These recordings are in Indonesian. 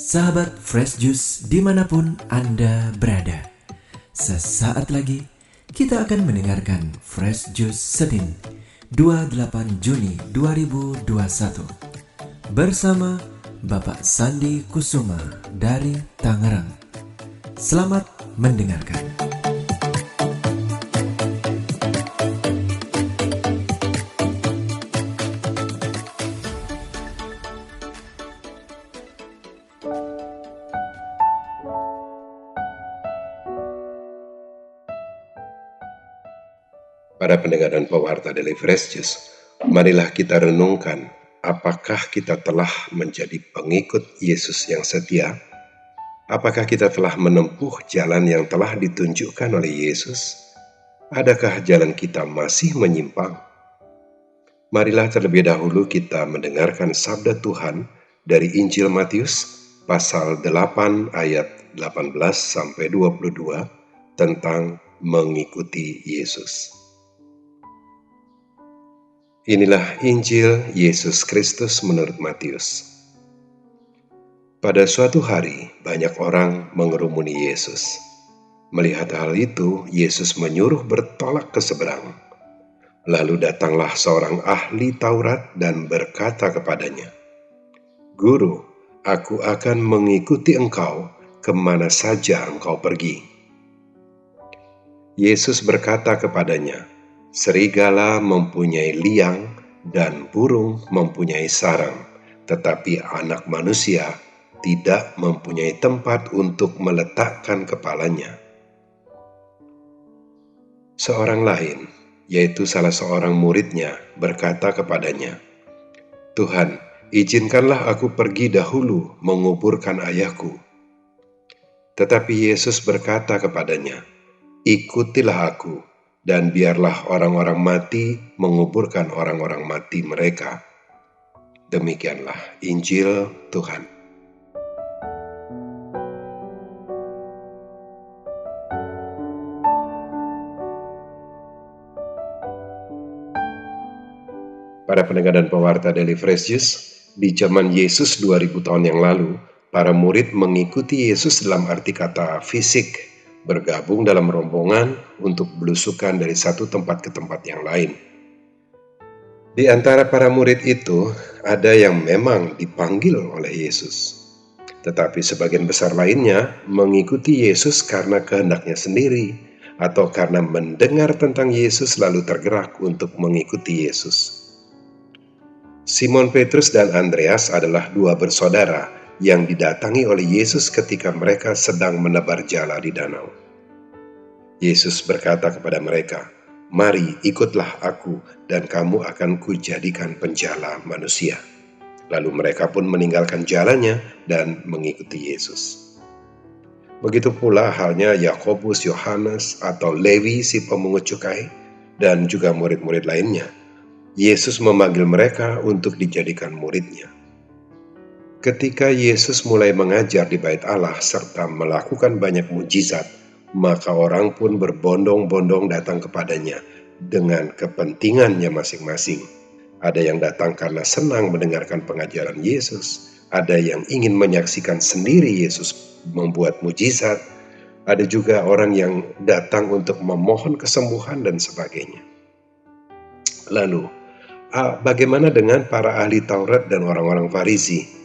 Sahabat Fresh Juice dimanapun Anda berada, sesaat lagi kita akan mendengarkan Fresh Juice Senin 28 Juni 2021 bersama Bapak Sandi Kusuma dari Tangerang. Selamat mendengarkan. Para pendengar dan pewarta Daily Fresh Juice, marilah kita renungkan apakah kita telah menjadi pengikut Yesus yang setia? Apakah kita telah menempuh jalan yang telah ditunjukkan oleh Yesus? Adakah jalan kita masih menyimpang? Marilah terlebih dahulu kita mendengarkan sabda Tuhan dari Injil Matius pasal 8 ayat 18-22 tentang mengikuti Yesus. Inilah Injil Yesus Kristus menurut Matius. Pada suatu hari, banyak orang mengerumuni Yesus. Melihat hal itu, Yesus menyuruh bertolak ke seberang. Lalu datanglah seorang ahli Taurat dan berkata kepadanya, "Guru, aku akan mengikuti engkau kemana saja engkau pergi." Yesus berkata kepadanya, "Serigala mempunyai liang dan burung mempunyai sarang, tetapi Anak Manusia tidak mempunyai tempat untuk meletakkan kepalanya." Seorang lain, yaitu salah seorang muridnya, berkata kepadanya, "Tuhan, izinkanlah aku pergi dahulu menguburkan ayahku." Tetapi Yesus berkata kepadanya, "Ikutilah aku, dan biarlah orang-orang mati menguburkan orang-orang mati mereka." Demikianlah Injil Tuhan. Para pendengar dan pewarta Daily Fresh Juice, di zaman Yesus 2000 tahun yang lalu, para murid mengikuti Yesus dalam arti kata fisik, bergabung dalam rombongan untuk belusukan dari satu tempat ke tempat yang lain. Di antara para murid itu, ada yang memang dipanggil oleh Yesus. Tetapi sebagian besar lainnya mengikuti Yesus karena kehendaknya sendiri, atau karena mendengar tentang Yesus lalu tergerak untuk mengikuti Yesus. Simon Petrus dan Andreas adalah dua bersaudara yang didatangi oleh Yesus ketika mereka sedang menebar jala di danau. Yesus berkata kepada mereka, "Mari ikutlah aku dan kamu akan kujadikan penjala manusia." Lalu mereka pun meninggalkan jalannya dan mengikuti Yesus. Begitu pula halnya Yakobus, Yohanes, atau Lewi si pemungut cukai, dan juga murid-murid lainnya. Yesus memanggil mereka untuk dijadikan muridnya. Ketika Yesus mulai mengajar di Bait Allah serta melakukan banyak mujizat, maka orang pun berbondong-bondong datang kepadanya dengan kepentingannya masing-masing. Ada yang datang karena senang mendengarkan pengajaran Yesus, ada yang ingin menyaksikan sendiri Yesus membuat mujizat, ada juga orang yang datang untuk memohon kesembuhan dan sebagainya. Lalu, bagaimana dengan para ahli Taurat dan orang-orang Farisi?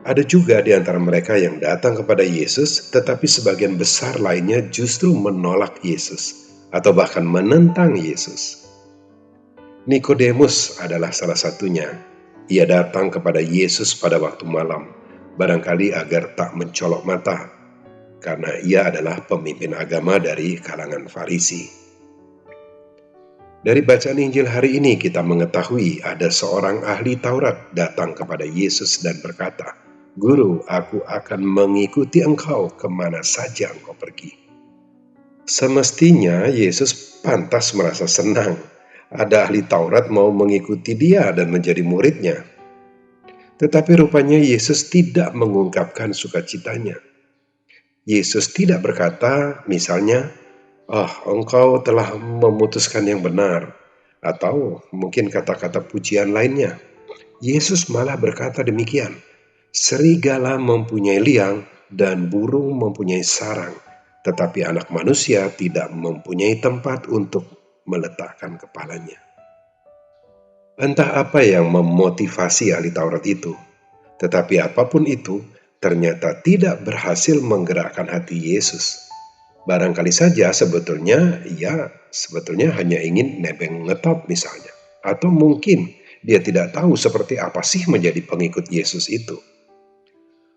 Ada juga di antara mereka yang datang kepada Yesus, tetapi sebagian besar lainnya justru menolak Yesus atau bahkan menentang Yesus. Nikodemus adalah salah satunya. Ia datang kepada Yesus pada waktu malam, barangkali agar tak mencolok mata, karena ia adalah pemimpin agama dari kalangan Farisi. Dari bacaan Injil hari ini kita mengetahui ada seorang ahli Taurat datang kepada Yesus dan berkata, "Guru, aku akan mengikuti engkau kemana saja engkau pergi." Semestinya Yesus pantas merasa senang. Ada ahli Taurat mau mengikuti dia dan menjadi muridnya. Tetapi rupanya Yesus tidak mengungkapkan sukacitanya. Yesus tidak berkata, misalnya, engkau telah memutuskan yang benar, atau mungkin kata-kata pujian lainnya. Yesus malah berkata demikian, Serigala mempunyai liang dan burung mempunyai sarang, tetapi anak manusia tidak mempunyai tempat untuk meletakkan kepalanya. Entah apa yang memotivasi ahli Taurat itu, tetapi apapun itu, ternyata tidak berhasil menggerakkan hati Yesus. Barangkali saja sebetulnya hanya ingin nebeng ngetop misalnya. Atau mungkin dia tidak tahu seperti apa sih menjadi pengikut Yesus itu.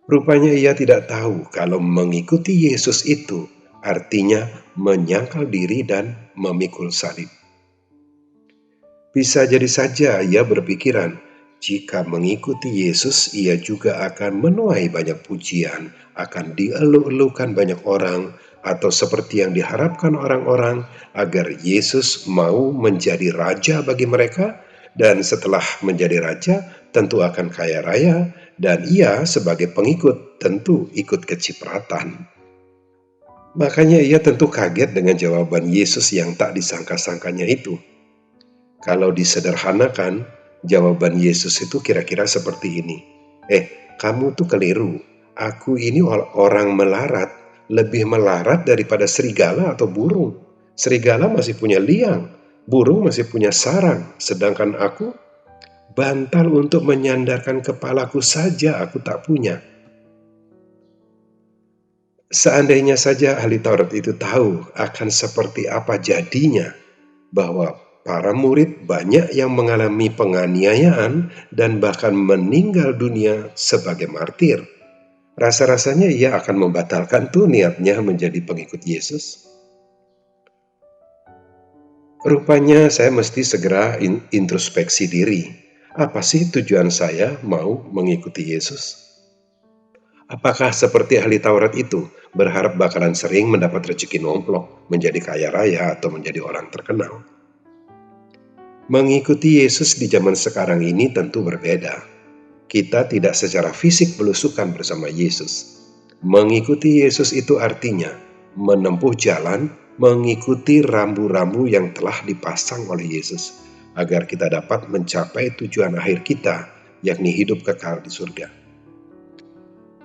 Rupanya ia tidak tahu kalau mengikuti Yesus itu artinya menyangkal diri dan memikul salib. Bisa jadi saja ia berpikiran, jika mengikuti Yesus ia juga akan menuai banyak pujian, akan dieluk-elukan banyak orang, atau seperti yang diharapkan orang-orang agar Yesus mau menjadi raja bagi mereka, dan setelah menjadi raja tentu akan kaya raya, dan ia sebagai pengikut tentu ikut kecipratan. Makanya ia tentu kaget dengan jawaban Yesus yang tak disangka-sangkanya itu. Kalau disederhanakan, jawaban Yesus itu kira-kira seperti ini. Kamu tuh keliru. Aku ini orang melarat, lebih melarat daripada serigala atau burung. Serigala masih punya liang, burung masih punya sarang, sedangkan aku bantal untuk menyandarkan kepalaku saja aku tak punya. Seandainya saja ahli Taurat itu tahu akan seperti apa jadinya, bahwa para murid banyak yang mengalami penganiayaan dan bahkan meninggal dunia sebagai martir, rasa-rasanya ia akan membatalkan tuh niatnya menjadi pengikut Yesus. Rupanya saya mesti segera introspeksi diri. Apa sih tujuan saya mau mengikuti Yesus? Apakah seperti ahli Taurat itu, berharap bakalan sering mendapat rezeki nomplok, menjadi kaya raya, atau menjadi orang terkenal? Mengikuti Yesus di zaman sekarang ini tentu berbeda. Kita tidak secara fisik belusukan bersama Yesus. Mengikuti Yesus itu artinya menempuh jalan, mengikuti rambu-rambu yang telah dipasang oleh Yesus, agar kita dapat mencapai tujuan akhir kita, yakni hidup kekal di surga.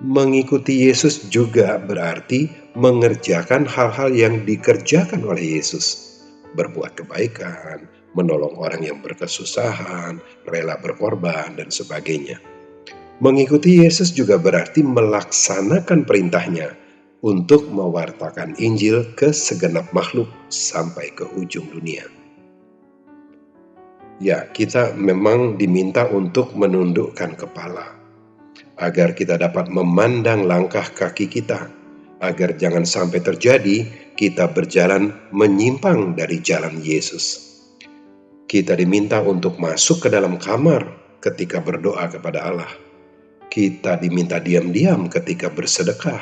Mengikuti Yesus juga berarti mengerjakan hal-hal yang dikerjakan oleh Yesus. Berbuat kebaikan, menolong orang yang berkesusahan, rela berkorban, dan sebagainya. Mengikuti Yesus juga berarti melaksanakan perintahnya untuk mewartakan Injil ke segenap makhluk sampai ke ujung dunia. Ya, kita memang diminta untuk menundukkan kepala, agar kita dapat memandang langkah kaki kita, agar jangan sampai terjadi kita berjalan menyimpang dari jalan Yesus. Kita diminta untuk masuk ke dalam kamar ketika berdoa kepada Allah. Kita diminta diam-diam ketika bersedekah.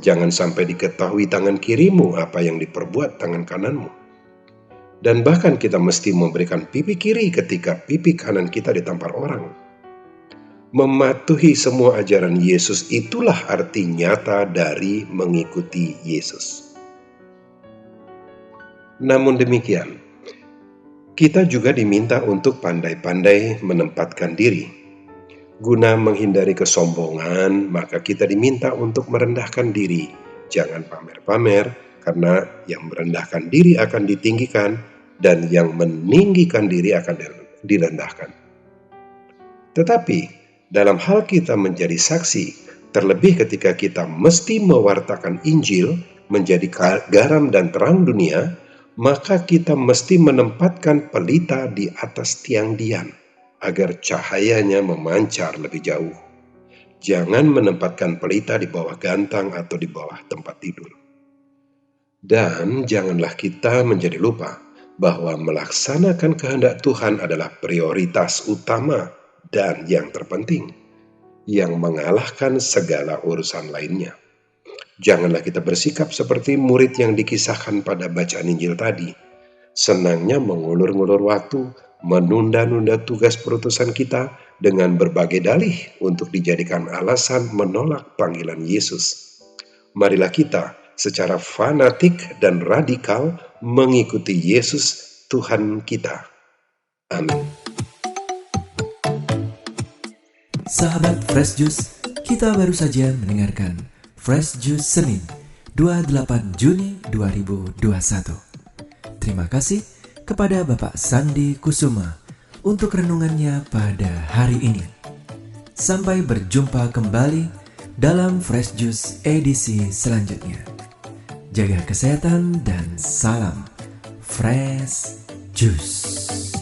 Jangan sampai diketahui tangan kirimu apa yang diperbuat tangan kananmu. Dan bahkan kita mesti memberikan pipi kiri ketika pipi kanan kita ditampar orang. Mematuhi semua ajaran Yesus itulah arti nyata dari mengikuti Yesus. Namun demikian, kita juga diminta untuk pandai-pandai menempatkan diri. Guna menghindari kesombongan, maka kita diminta untuk merendahkan diri. Jangan pamer-pamer, karena yang merendahkan diri akan ditinggikan, dan yang meninggikan diri akan direndahkan. Tetapi, dalam hal kita menjadi saksi, terlebih ketika kita mesti mewartakan Injil, menjadi garam dan terang dunia, maka kita mesti menempatkan pelita di atas tiang dian, agar cahayanya memancar lebih jauh. Jangan menempatkan pelita di bawah gantang atau di bawah tempat tidur. Dan janganlah kita menjadi lupa bahwa melaksanakan kehendak Tuhan adalah prioritas utama dan yang terpenting, yang mengalahkan segala urusan lainnya. Janganlah kita bersikap seperti murid yang dikisahkan pada bacaan Injil tadi, senangnya mengulur-ngulur waktu, menunda-nunda tugas perutusan kita dengan berbagai dalih untuk dijadikan alasan menolak panggilan Yesus. Marilah kita secara fanatik dan radikal mengikuti Yesus Tuhan kita. Amin. Sahabat Fresh Juice, kita baru saja mendengarkan Fresh Juice Senin 28 Juni 2021. Terima kasih kepada Bapak Sandi Kusuma untuk renungannya pada hari ini. Sampai berjumpa kembali dalam Fresh Juice edisi selanjutnya. Jaga kesehatan dan salam Fresh Juice.